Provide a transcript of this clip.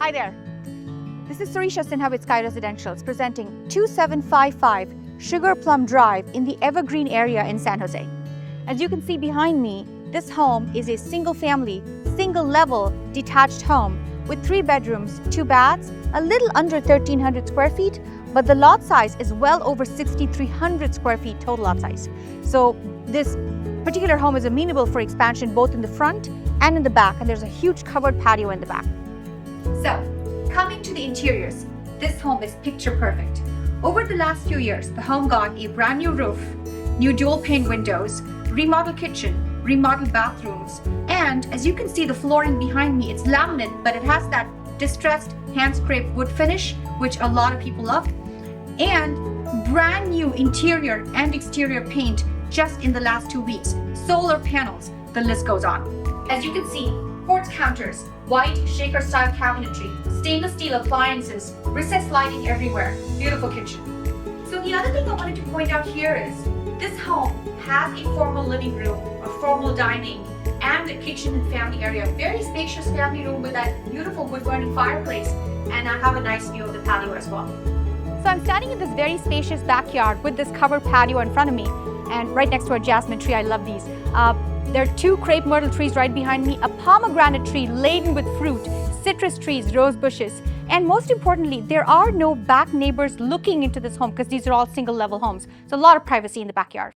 Hi there. This is Surisha Sinha with Sky Residentials presenting 2755 Sugarplum Drive in the Evergreen area in San Jose. As you can see behind me, this home is a single-family, single-level detached home with 3 bedrooms, 2 baths, a little under 1,300 square feet, but the lot size is well over 6,300 square feet total lot size. So this particular home is amenable for expansion both in the front and in the back, and there's a huge covered patio in the back. So, coming to the interiors, this home is picture perfect. Over the last few years, the home got a brand new roof, new dual pane windows, remodeled kitchen, remodeled bathrooms, and as you can see the flooring behind me, it's laminate, but it has that distressed hand-scraped wood finish, which a lot of people love, and brand new interior and exterior paint just in the last 2 weeks, solar panels, the list goes on. As you can see, quartz counters, white shaker-style cabinetry, stainless steel appliances, recessed lighting everywhere, beautiful kitchen. So the other thing I wanted to point out here is, this home has a formal living room, a formal dining, and a kitchen and family area. Very spacious family room with that beautiful wood-burning fireplace, and I have a nice view of the patio as well. So I'm standing in this very spacious backyard with this covered patio in front of me, and right next to a jasmine tree. I love these. There are 2 crepe myrtle trees right behind me, a pomegranate tree laden with fruit, citrus trees, rose bushes, and most importantly, there are no back neighbors looking into this home because these are all single level homes. So a lot of privacy in the backyard.